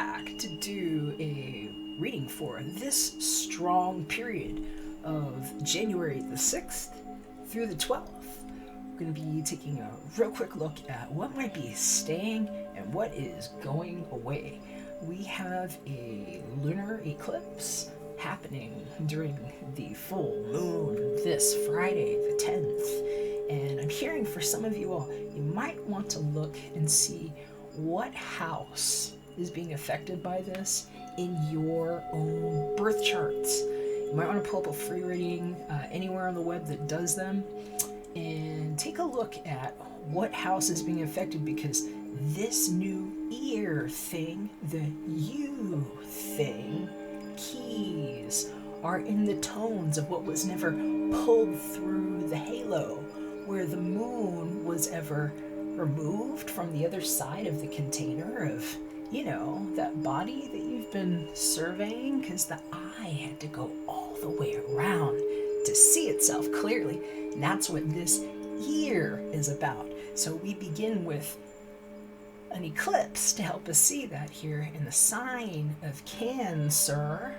back to do a reading for this strong period of January the 6th through the 12th. We're going to be taking a real quick look at what might be staying and what is going away. We have a lunar eclipse happening during the full moon this Friday the 10th. And I'm hearing for some of you all, you might want to look and see what house is being affected by this in your own birth charts. You might want to pull up a free reading anywhere on the web that does them and take a look at what house is being affected, because this new ear thing, the you thing, keys are in the tones of what was never pulled through the halo, where the moon was ever removed from the other side of the container of, that body that you've been surveying, because the eye had to go all the way around to see itself clearly. And that's what this year is about. So we begin with an eclipse to help us see that here in the sign of Cancer.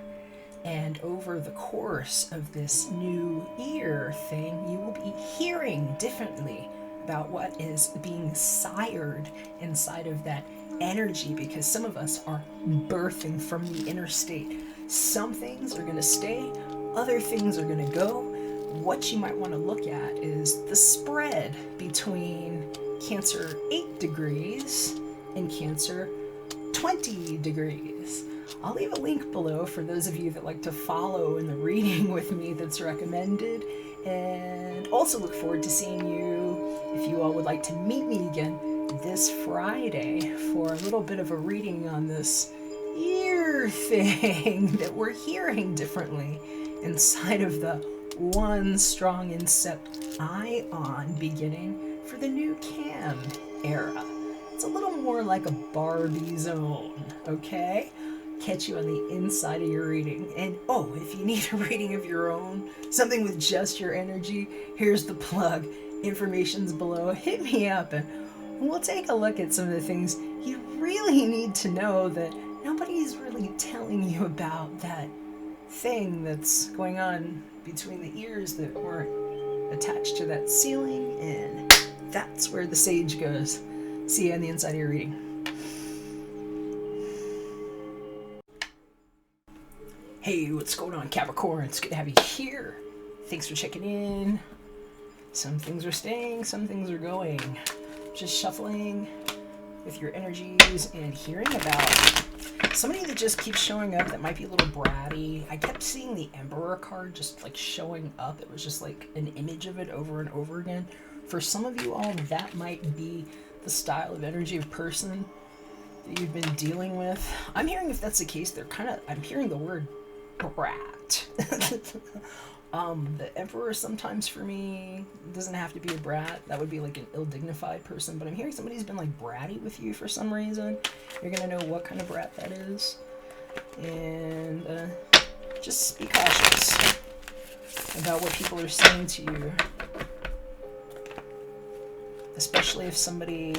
And over the course of this new ear thing, you will be hearing differently about what is being sired inside of that energy, because some of us are birthing from the inner state. Some things are going to stay, other things are going to go. What you might want to look at is the spread between Cancer 8 degrees and Cancer 20 degrees. I'll leave a link below for those of you that like to follow in the reading with me that's recommended, and also look forward to seeing you if you all would like to meet me again this Friday for a little bit of a reading on this ear thing that we're hearing differently inside of the one strong incept ion beginning for the new Cam era. It's a little more like a Barbie zone, okay? Catch you on the inside of your reading. And if you need a reading of your own, something with just your energy, here's the plug. Information's below. Hit me up and we'll take a look at some of the things you really need to know that nobody's really telling you about, that thing that's going on between the ears that weren't attached to that ceiling, and that's where the sage goes. See you on the inside of your reading. Hey, what's going on, Capricorn? It's good to have you here. Thanks for checking in. Some things are staying, some things are going. Just shuffling with your energies and hearing about somebody that just keeps showing up that might be a little bratty. I kept seeing the Emperor card just like showing up. It was just like an image of it over and over again. For some of you all, that might be the style of energy of person that you've been dealing with. I'm hearing, if that's the case, I'm hearing the word brat. The Emperor sometimes for me doesn't have to be a brat. That would be like an ill-dignified person, but I'm hearing somebody's been like bratty with you for some reason. You're gonna know what kind of brat that is. And just be cautious about what people are saying to you, especially if somebody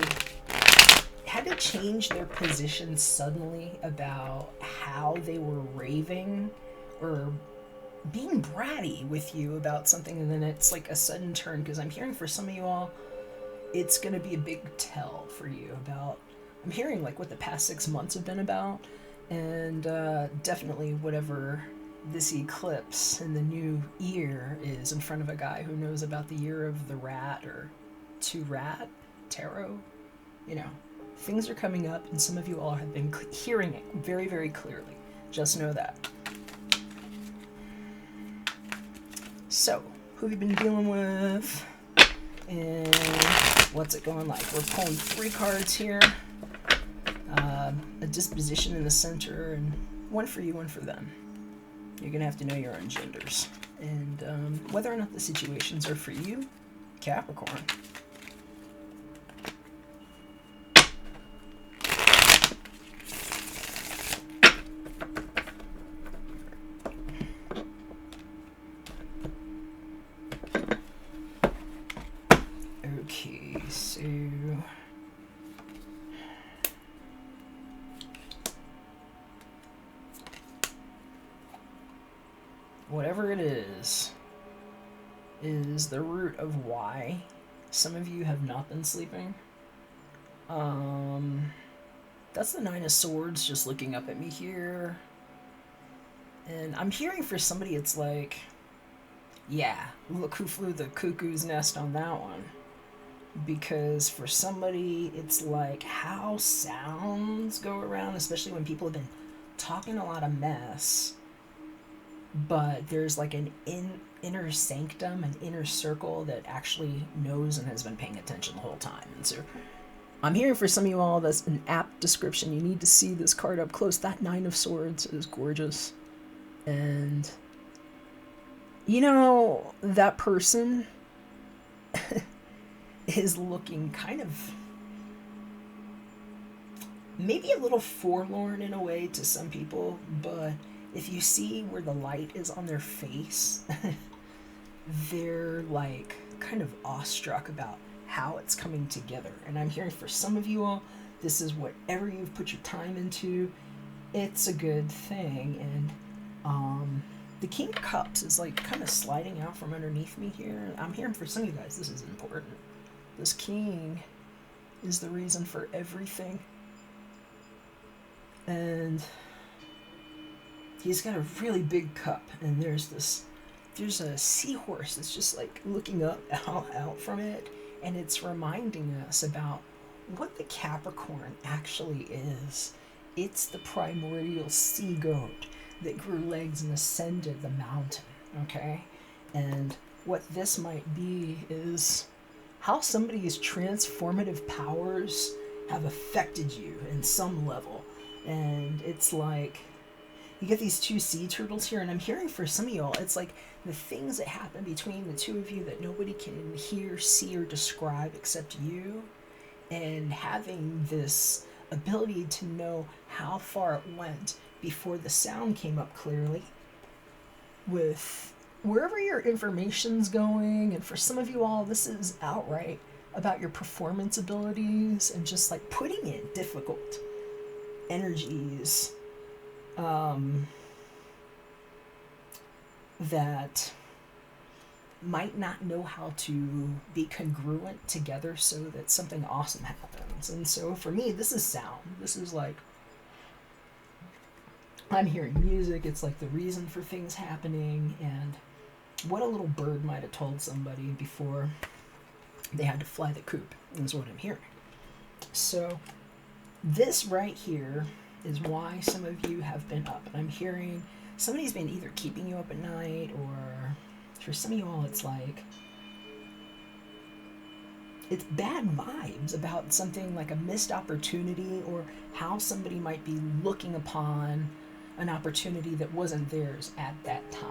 had to change their position suddenly about how they were raving or being bratty with you about something, and then it's like a sudden turn. Because I'm hearing for some of you all, it's going to be a big tell for you about, I'm hearing like what the past 6 months have been about, and definitely whatever this eclipse and the new year is in front of a guy who knows about the year of the rat or to rat tarot. Things are coming up, and some of you all have been hearing it very, very clearly. Just know that. So, who have you been dealing with? And what's it going like? We're pulling 3 cards here. A disposition in the center, and one for you, one for them. You're going to have to know your own genders. And whether or not the situations are for you, Capricorn. Okay, so is the root of why some of you have not been sleeping. That's the Nine of Swords just looking up at me here. And I'm hearing for somebody it's like, yeah, look who flew the cuckoo's nest on that one. Because for somebody, it's like how sounds go around, especially when people have been talking a lot of mess, but there's like an inner sanctum, an inner circle that actually knows and has been paying attention the whole time. And so I'm hearing for some of you all, that's an apt description. You need to see this card up close. That Nine of Swords is gorgeous. And, you know, that person is looking kind of maybe a little forlorn in a way to some people, but if you see where the light is on their face, they're like kind of awestruck about how it's coming together. And I'm hearing for some of you all, this is whatever you've put your time into, it's a good thing. And the King of Cups is like kind of sliding out from underneath me here. I'm hearing for some of you guys, this is important. This king is the reason for everything. And he's got a really big cup, and there's a seahorse that's just like looking up out from it, and it's reminding us about what the Capricorn actually is. It's the primordial sea goat that grew legs and ascended the mountain, okay? And what this might be is how somebody's transformative powers have affected you in some level. And it's like, you get these two sea turtles here, and I'm hearing for some of y'all, it's like the things that happen between the two of you that nobody can hear, see, or describe except you, and having this ability to know how far it went before the sound came up clearly with wherever your information's going. And for some of you all, this is outright about your performance abilities and just like putting in difficult energies that might not know how to be congruent together so that something awesome happens. And so for me, this is sound. This is like, I'm hearing music. It's like the reason for things happening, and what a little bird might have told somebody before they had to fly the coop is what I'm hearing. So this right here is why some of you have been up. And I'm hearing somebody's been either keeping you up at night, or for some of you all, it's like, it's bad vibes about something like a missed opportunity, or how somebody might be looking upon an opportunity that wasn't theirs at that time.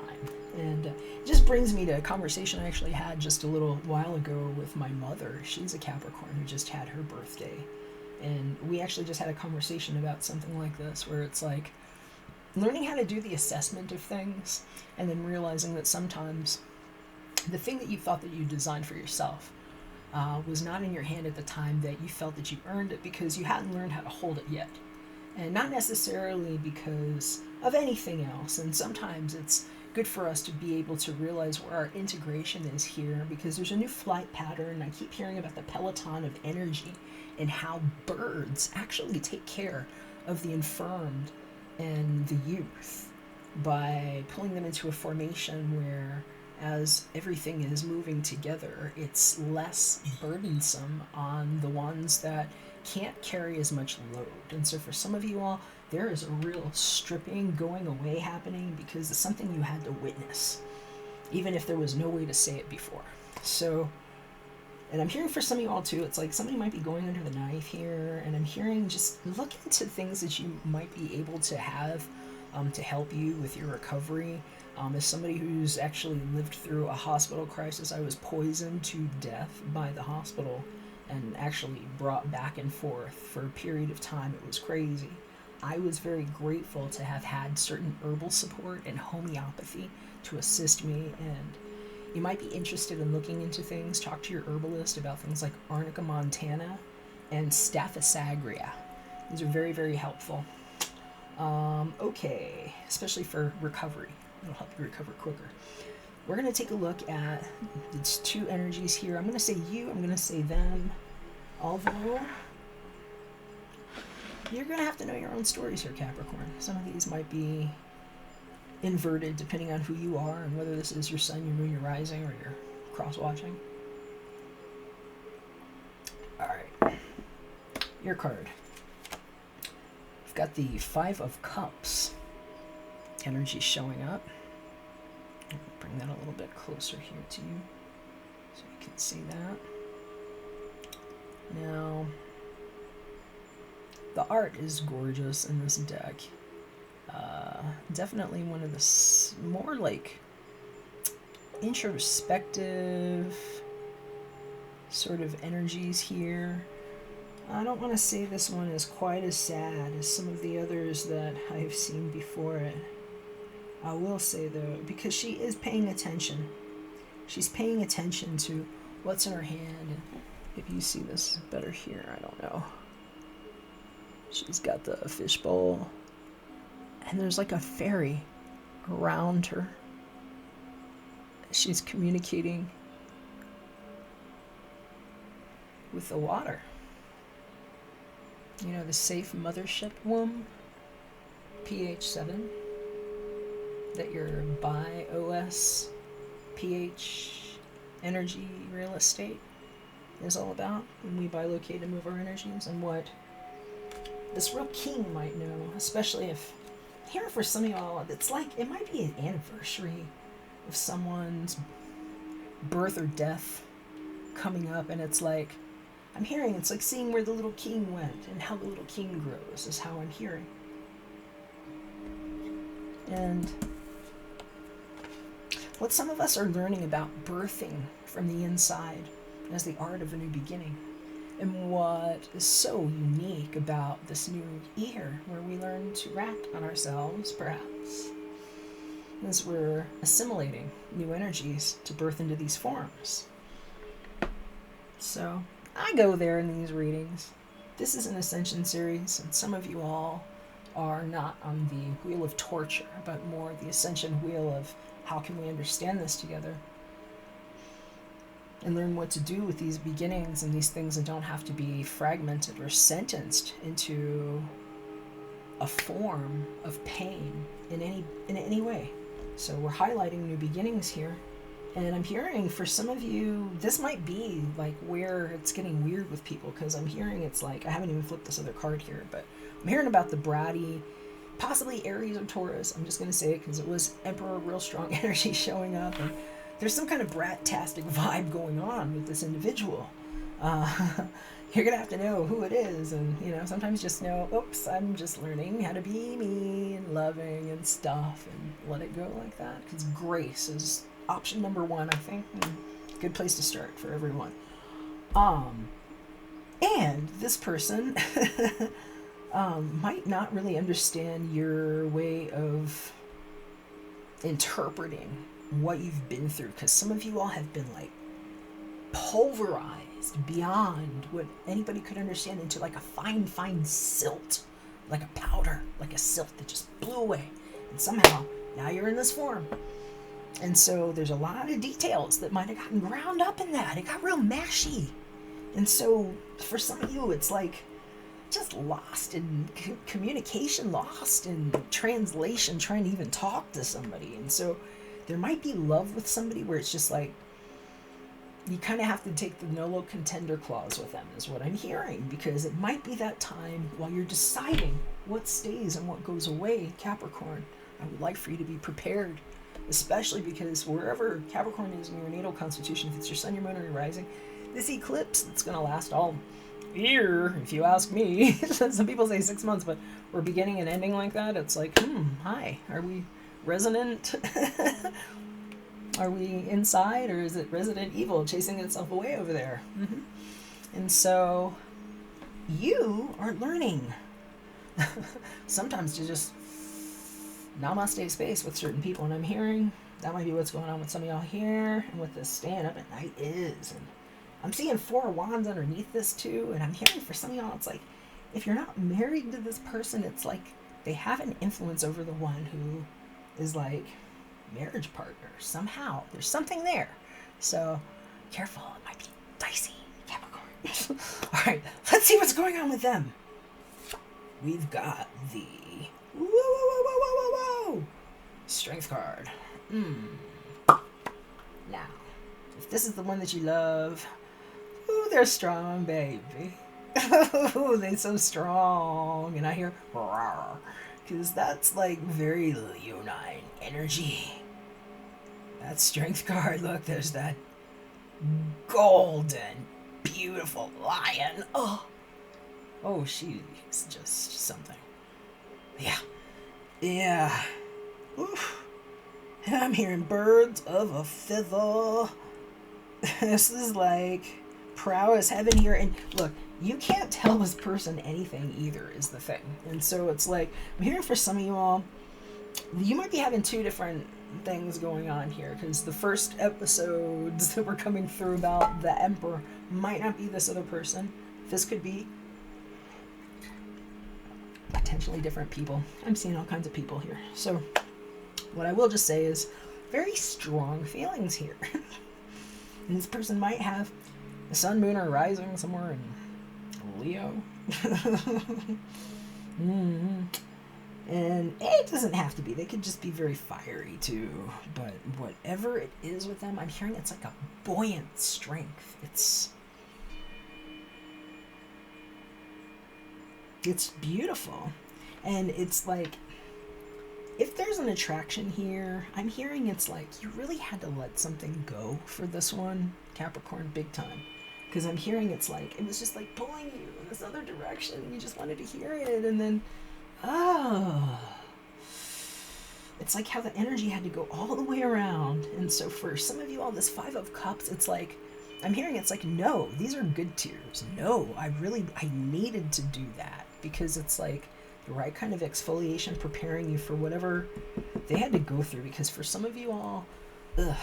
And it just brings me to a conversation I actually had just a little while ago with my mother. She's a Capricorn who just had her birthday. And we actually just had a conversation about something like this, where it's like learning how to do the assessment of things, and then realizing that sometimes the thing that you thought that you designed for yourself was not in your hand at the time that you felt that you earned it, because you hadn't learned how to hold it yet. And not necessarily because of anything else. And sometimes it's good for us to be able to realize where our integration is here, because there's a new flight pattern. I keep hearing about the peloton of energy and how birds actually take care of the infirmed and the youth by pulling them into a formation where, as everything is moving together, it's less burdensome on the ones that can't carry as much load. And so for some of you all, there is a real stripping, going away happening, because it's something you had to witness, even if there was no way to say it before. So, and I'm hearing for some of you all too, it's like somebody might be going under the knife here, and I'm hearing just look into things that you might be able to have to help you with your recovery. As somebody who's actually lived through a hospital crisis, I was poisoned to death by the hospital and actually brought back and forth for a period of time. It was crazy. I was very grateful to have had certain herbal support and homeopathy to assist me. And you might be interested in looking into things. Talk to your herbalist about things like Arnica montana and Staphysagria. These are very, very helpful. Okay, especially for recovery. It'll help you recover quicker. we're going to take a look at these two energies here. I'm going to say you, I'm going to say them. Although, you're going to have to know your own stories here, Capricorn. Some of these might be inverted depending on who you are and whether this is your sun, your moon, your rising, or your cross-watching. Alright. Your card. We've got the Five of Cups. Energy showing up. Bring that a little bit closer here to you so you can see that. Now, the art is gorgeous in this deck. Definitely one of the more like introspective sort of energies here. I don't want to say this one is quite as sad as some of the others that I've seen before it. I will say though, because she is paying attention. She's paying attention to what's in her hand. And if you see this better here, I don't know. She's got the fishbowl. And there's like a fairy around her. She's communicating with the water. You know, the safe mothership womb, pH 7, that your bi-OS pH energy real estate is all about when we bilocate and move our energies, and what this real king might know, especially if here for some of y'all, it's like it might be an anniversary of someone's birth or death coming up, and it's like I'm hearing it's like seeing where the little king went and how the little king grows is how I'm hearing. And what some of us are learning about birthing from the inside as the art of a new beginning. And what is so unique about this new year, where we learn to act on ourselves, perhaps, as we're assimilating new energies to birth into these forms. So, I go there in these readings. This is an Ascension series, and some of you all are not on the wheel of torture, but more the Ascension wheel of how can we understand this together and learn what to do with these beginnings and these things that don't have to be fragmented or sentenced into a form of pain in any way. So we're highlighting new beginnings here. And I'm hearing for some of you, this might be like where it's getting weird with people, because I'm hearing it's like, I haven't even flipped this other card here, but I'm hearing about the bratty, possibly Aries or Taurus. I'm just going to say it because it was Emperor, real strong energy showing up. And there's some kind of brat-tastic vibe going on with this individual. You're going to have to know who it is, and, you know, sometimes just know, oops, I'm just learning how to be me and loving and stuff, and let it go like that, because grace is option number one, I think. Good place to start for everyone. And this person might not really understand your way of interpreting what you've been through, because some of you all have been like pulverized beyond what anybody could understand into like a fine silt, like a powder, like a silt that just blew away, and somehow now you're in this form. And so there's a lot of details that might have gotten ground up in that. It got real mashy. And so for some of you, it's like just lost in communication, lost in translation, trying to even talk to somebody. And so there might be love with somebody where it's just like, you kind of have to take the nolo contender clause with them, is what I'm hearing, because it might be that time while you're deciding what stays and what goes away, Capricorn. I would like for you to be prepared, especially because wherever Capricorn is in your natal constitution, if it's your sun, your moon, or your rising, this eclipse that's going to last all year, if you ask me. Some people say 6 months, but we're beginning and ending like that. It's like, hi, are we resonant? Are we inside, or is it Resident Evil chasing itself away over there? And so you are learning sometimes to just namaste space with certain people. And I'm hearing that might be what's going on with some of y'all here, and what this staying up at night is. And I'm seeing 4 of Wands underneath this too. And I'm hearing for some of y'all, it's like, if you're not married to this person, it's like they have an influence over the one who is like marriage partner. Somehow, there's something there. So, careful, it might be dicey, Capricorn. Alright, let's see what's going on with them. We've got the whoa, whoa, whoa, whoa, whoa, whoa, whoa. Strength card. Now, if this is the one that you love, ooh, they're strong, baby. Ooh, they're so strong. And I hear roar, because that's like very leonine energy. That strength card, look, there's that golden, beautiful lion. Oh, she's just something. Yeah. Oof. And I'm hearing birds of a feather. This is like prowess heaven here. And look, you can't tell this person anything either is the thing. And so it's like, I'm hearing for some of you all, you might be having two different things going on here, because the first episodes that were coming through about the Emperor might not be this other person. This could be potentially different people. I'm seeing all kinds of people here. So what I will just say is very strong feelings here. And this person might have the sun, moon, or rising somewhere in Leo. And it doesn't have to be. They could just be very fiery too. But whatever it is with them, I'm hearing it's like a buoyant strength. It's beautiful. And it's like, if there's an attraction here, I'm hearing it's like you really had to let something go for this one, Capricorn, big time. Because I'm hearing it's like, it was just like pulling you in this other direction. You just wanted to hear it. And then, it's like how the energy had to go all the way around. And so for some of you all, this 5 of Cups, it's like, I'm hearing it's like, no, these are good tears. No, I needed to do that, because it's like the right kind of exfoliation, preparing you for whatever they had to go through. Because for some of you all, the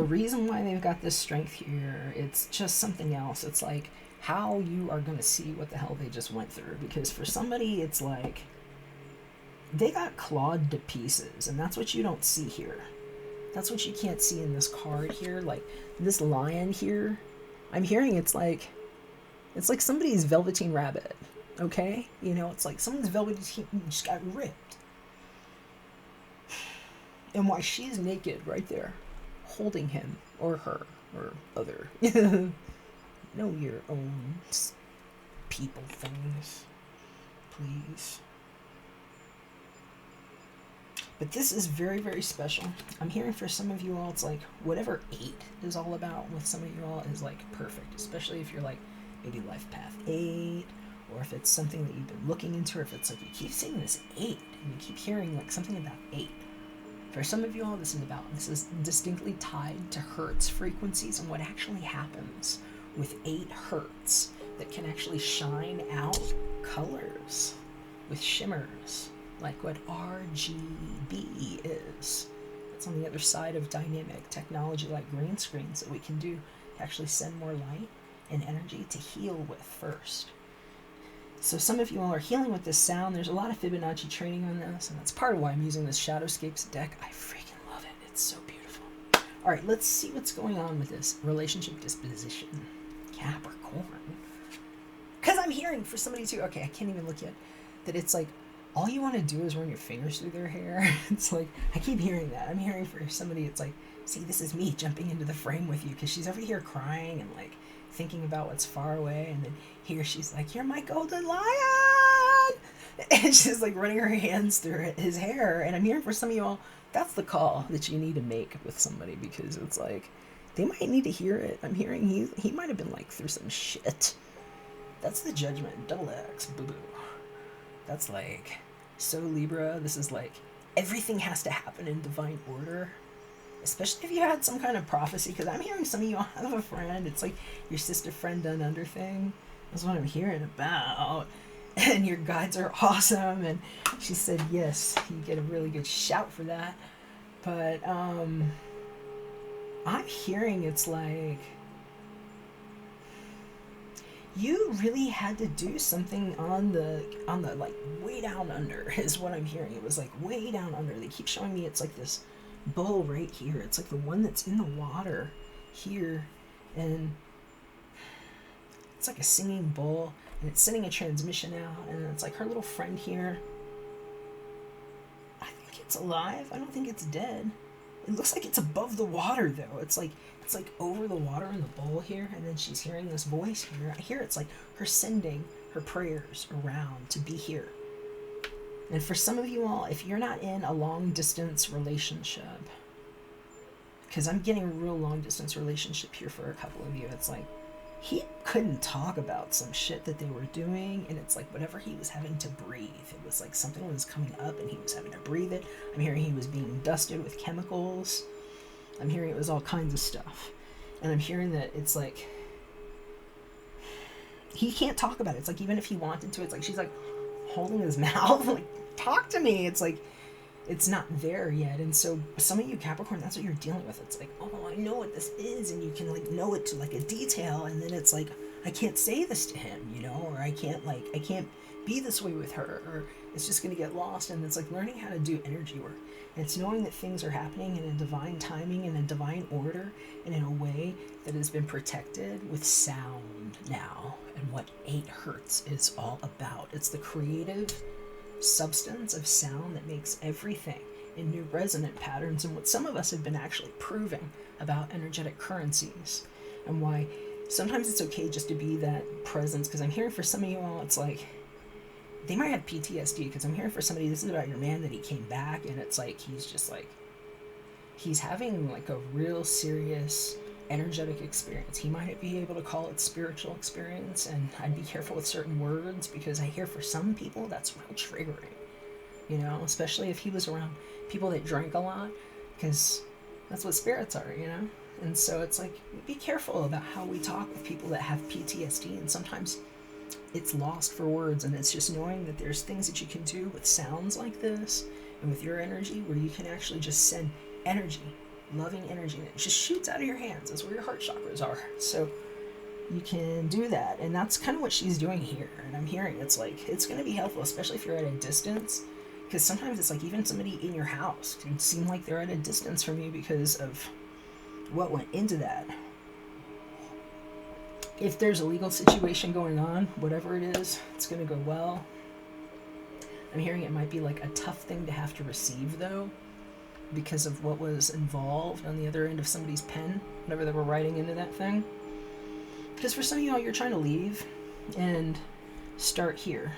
reason why they've got this strength here, it's just something else. It's like how you are going to see what the hell they just went through. Because for somebody, it's like they got clawed to pieces, and that's what you don't see here. That's what you can't see in this card here. Like this lion here, I'm hearing it's like somebody's Velveteen Rabbit, okay? You know, it's like someone's Velveteen just got ripped. And why she's naked right there, holding him or her or other. Know your own people things, please. But this is very, very special. I'm hearing for some of you all, it's like whatever 8 is all about with some of you all is like perfect, especially if you're like maybe life path 8, or if it's something that you've been looking into, or if it's like you keep seeing this 8 and you keep hearing like something about 8. For some of you all, this is distinctly tied to Hertz frequencies and what actually happens with 8 Hertz that can actually shine out colors with shimmers, like what RGB is. It's on the other side of dynamic technology like green screens that we can do to actually send more light and energy to heal with first. So some of you all are healing with this sound. There's a lot of Fibonacci training on this, and that's part of why I'm using this Shadowscapes deck. I freaking love it. It's so beautiful. All right, let's see what's going on with this relationship disposition, Capricorn. Because I'm hearing for somebody too, okay, I can't even look yet, that it's like all you want to do is run your fingers through their hair. It's like, I keep hearing that. I'm hearing for somebody, it's like, see, this is me jumping into the frame with you, because she's over here crying and like thinking about what's far away, and then here she's like, you're my golden lion, and she's like running her hands through his hair. And I'm hearing for some of you all, that's the call that you need to make with somebody, because it's like they might need to hear it. I'm hearing he might have been like through some shit. That's the Judgment, double X, boo-boo. That's like so Libra. This is like everything has to happen in divine order, especially if you had some kind of prophecy. Because I'm hearing some of you all have a friend, it's like your sister friend done under thing. That's what I'm hearing about. And your guides are awesome, and she said yes, you get a really good shout for that. But I'm hearing it's like you really had to do something on the like way down under is what I'm hearing. It was like way down under. They keep showing me it's like this bowl right here. It's like the one that's in the water here, and it's like a singing bowl, and it's sending a transmission out, and it's like her little friend here. I think it's alive. I don't think it's dead. It looks like it's above the water though. It's like over the water in the bowl here, and then she's hearing this voice here. I hear it's like her sending her prayers around to be here. And for some of you all, if you're not in a long distance relationship, because I'm getting a real long distance relationship here for a couple of you, it's like he couldn't talk about some shit that they were doing, and it's like whatever he was having to breathe, it was like something was coming up and he was having to breathe it. I'm hearing he was being dusted with chemicals. I'm hearing it was all kinds of stuff, and I'm hearing that it's like he can't talk about it. It's like even if he wanted to, it's like she's like holding his mouth like, talk to me. It's like it's not there yet. And so some of you Capricorn, that's what you're dealing with. It's like, oh, I know what this is, and you can like know it to like a detail, and then it's like I can't say this to him, you know, or I can't be this way with her, or it's just going to get lost. And it's like learning how to do energy work. And it's knowing that things are happening in a divine timing, in a divine order, and in a way that has been protected with sound now. And what 8 Hertz is all about. It's the creative substance of sound that makes everything in new resonant patterns, and what some of us have been actually proving about energetic currencies, and why sometimes it's okay just to be that presence. Because I'm hearing for some of you all, it's like they might have PTSD, because I'm hearing for somebody, this is about your man, that he came back, and it's like he's just like he's having like a real serious energetic experience. He might be able to call it spiritual experience, and I'd be careful with certain words, because I hear for some people that's real triggering, you know, especially if he was around people that drank a lot, because that's what spirits are, you know. And so it's like, be careful about how we talk with people that have PTSD, and sometimes it's lost for words. And it's just knowing that there's things that you can do with sounds like this and with your energy, where you can actually just send energy, loving energy, and it just shoots out of your hands. That's where your heart chakras are. So you can do that, and that's kind of what she's doing here. And I'm hearing it's like it's going to be helpful, especially if you're at a distance, because sometimes it's like even somebody in your house can seem like they're at a distance from you because of what went into that. If there's a legal situation going on, whatever it is, it's going to go well. I'm hearing it might be like a tough thing to have to receive though, because of what was involved on the other end of somebody's pen, whatever they were writing into that thing. Because for some of y'all, you're trying to leave and start here,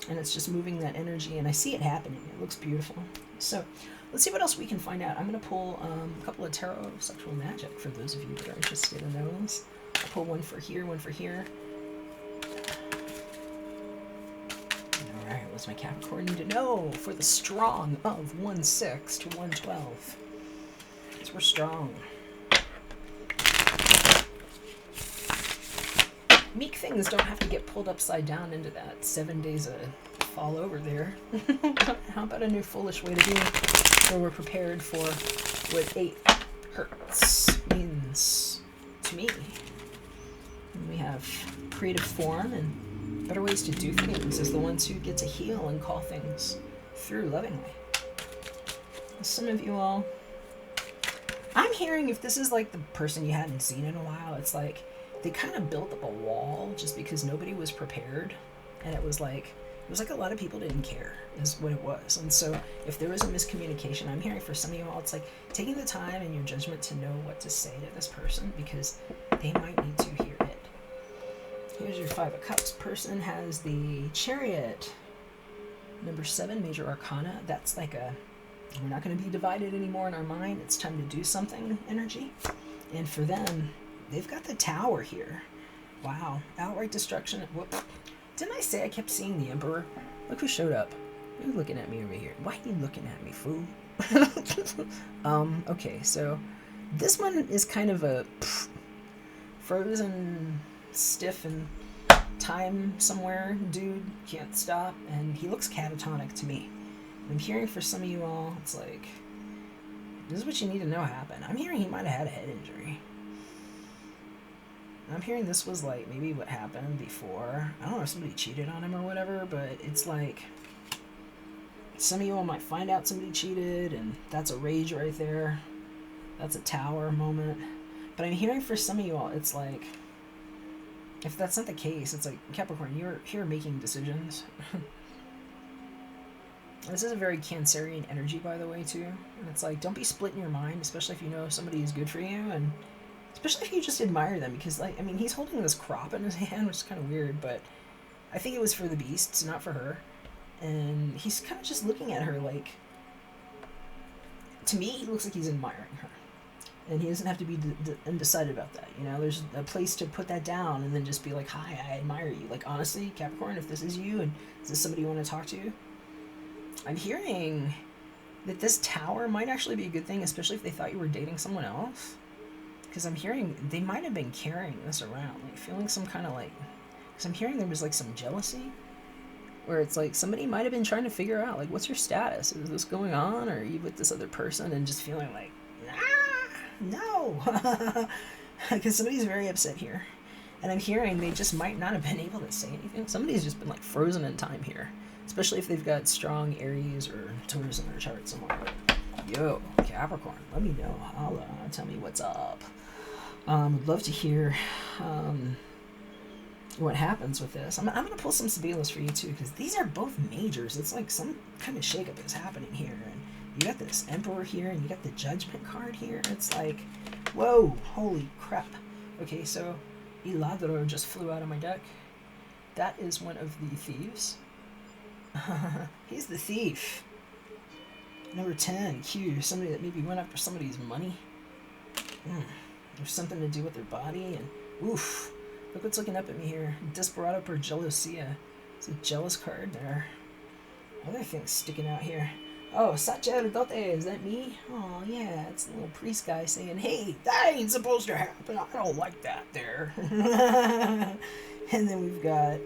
and it's just moving that energy, and I see it happening. It looks beautiful. So let's see what else we can find out. I'm going to pull a couple of tarot of sexual magic for those of you that are interested in those. I'll pull one for here, one for here. Alright, what's my Capricorn need to know for the strong of 1/6 to 112? Because we're strong. Meek things don't have to get pulled upside down into that 7 days of fall over there. How about a new foolish way to be, where we're prepared for what 8 Hertz means to me? And we have creative form and better ways to do things as the ones who get to heal and call things through lovingly. Some of you all, I'm hearing if this is like the person you hadn't seen in a while, it's like they kind of built up a wall just because nobody was prepared, and it was like a lot of people didn't care is what it was. And so if there was a miscommunication, I'm hearing for some of you all, it's like taking the time and your judgment to know what to say to this person, because they might need to hear it. Here's your 5 of Cups. Person has the Chariot, number 7, major arcana. That's like we're not going to be divided anymore in our mind. It's time to do something energy. And for them, they've got the Tower here. Wow. Outright destruction. Whoop. Didn't I say I kept seeing the Emperor? Look who showed up. Who's looking at me over here? Why are you looking at me, fool? Okay, so this one is kind of a frozen, stiff, and time somewhere. Dude can't stop, and he looks catatonic to me. I'm hearing for some of you all, it's like, this is what you need to know happened. I'm hearing he might have had a head injury. I'm hearing this was like maybe what happened before. I don't know if somebody cheated on him or whatever, but it's like some of you all might find out somebody cheated, and that's a rage right there. That's a tower moment. But I'm hearing for some of you all, it's like, if that's not the case, it's like, Capricorn, you're here making decisions. This is a very Cancerian energy, by the way, too. And it's like, don't be split in your mind, especially if you know somebody is good for you, and especially if you just admire them, because, like, I mean, he's holding this crop in his hand, which is kind of weird, but I think it was for the beasts, not for her. And he's kind of just looking at her like, to me, he looks like he's admiring her. And he doesn't have to be undecided about that, you know? There's a place to put that down and then just be like, hi, I admire you. Like, honestly, Capricorn, if this is you and is this somebody you want to talk to? I'm hearing that this tower might actually be a good thing, especially if they thought you were dating someone else. Because I'm hearing they might have been carrying this around, like feeling some kind of like, because I'm hearing there was like some jealousy, where it's like somebody might have been trying to figure out, like, what's your status? Is this going on, or are you with this other person? And just feeling like, no, because somebody's very upset here. And I'm hearing they just might not have been able to say anything. Somebody's just been like frozen in time here, especially if they've got strong Aries or Taurus in their chart somewhere. Yo, Capricorn, let me know. Holla, tell me what's up. Would love to hear what happens with this. I'm going to pull some Sabelas for you too, because these are both majors. It's like some kind of shakeup is happening here. And you got this Emperor here, and you got the Judgment card here. It's like, whoa, holy crap. Okay, so Iladro just flew out of my deck. That is one of the thieves. He's the thief. Number 10, Q, somebody that maybe went after somebody's money. There's something to do with their body, and oof. Look what's looking up at me here. Desperado per Jealosia. It's a jealous card there. Other things sticking out here. Oh, Sacerdote, is that me? Oh, yeah, it's the little priest guy saying, hey, that ain't supposed to happen. I don't like that there. And then we've got,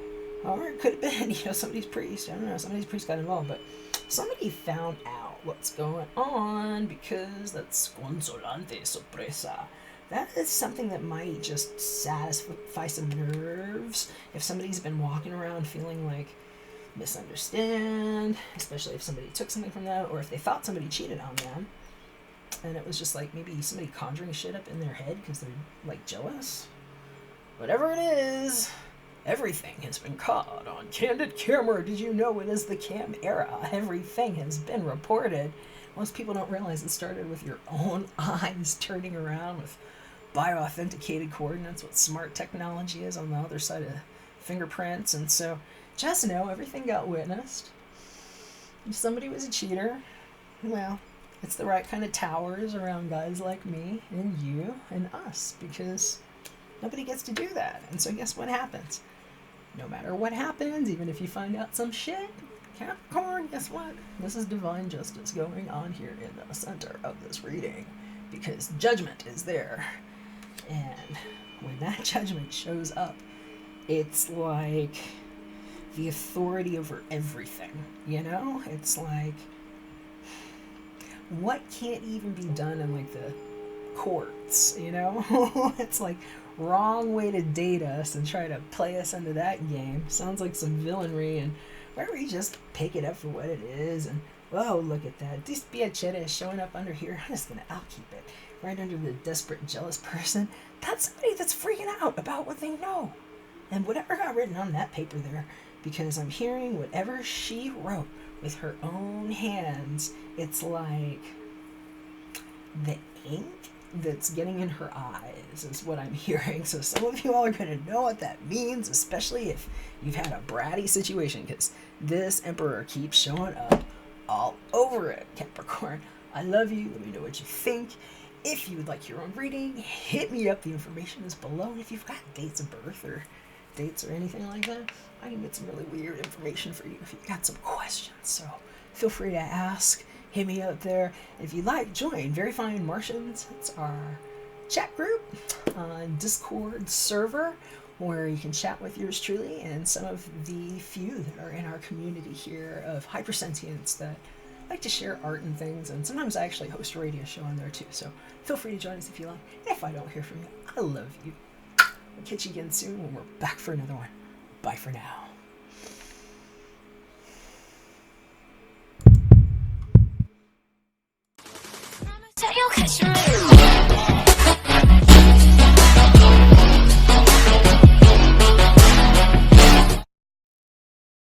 or it could have been, somebody's priest. I don't know, somebody's priest got involved, but somebody found out what's going on, because that's consolante sorpresa. That is something that might just satisfy some nerves. If somebody's been walking around feeling like misunderstand, especially if somebody took something from them, or if they thought somebody cheated on them, and it was just like maybe somebody conjuring shit up in their head because they're like jealous. Whatever it is, everything has been caught on candid camera. Did you know it is the cam era? Everything has been reported. Most people don't realize it started with your own eyes turning around with bioauthenticated coordinates, what smart technology is on the other side of fingerprints. And so just know everything got witnessed. If somebody was a cheater, well, it's the right kind of towers around guys like me and you and us, because nobody gets to do that. And so guess what happens? No matter what happens, even if you find out some shit, Capricorn, guess what? This is divine justice going on here in the center of this reading, because judgment is there. And when that judgment shows up, it's like the authority over everything, It's like, what can't even be done in like the courts, It's like, wrong way to date us and try to play us into that game. Sounds like some villainry, and where we just pick it up for what it is, and whoa, look at that. This piacere is showing up under here. I'll keep it. Right under the desperate, jealous person. That's somebody that's freaking out about what they know. And whatever got written on that paper there, because I'm hearing whatever she wrote with her own hands, it's like the ink that's getting in her eyes is what I'm hearing. So some of you all are going to know what that means, especially if you've had a bratty situation, because this Emperor keeps showing up all over it, Capricorn. I love you. Let me know what you think. If you would like your own reading, hit me up. The information is below. And if you've got dates of birth or dates or anything like that, I can get some really weird information for you if you've got some questions. So feel free to ask. Hit me up there. And if you'd like, join Verifying Martians. It's our chat group on Discord server, where you can chat with yours truly and some of the few that are in our community here of hypersentients that like to share art and things. And sometimes I actually host a radio show on there too. So feel free to join us if you like. And if I don't hear from you, I love you. I'll catch you again soon when we're back for another one. Bye for now. Tell you catch your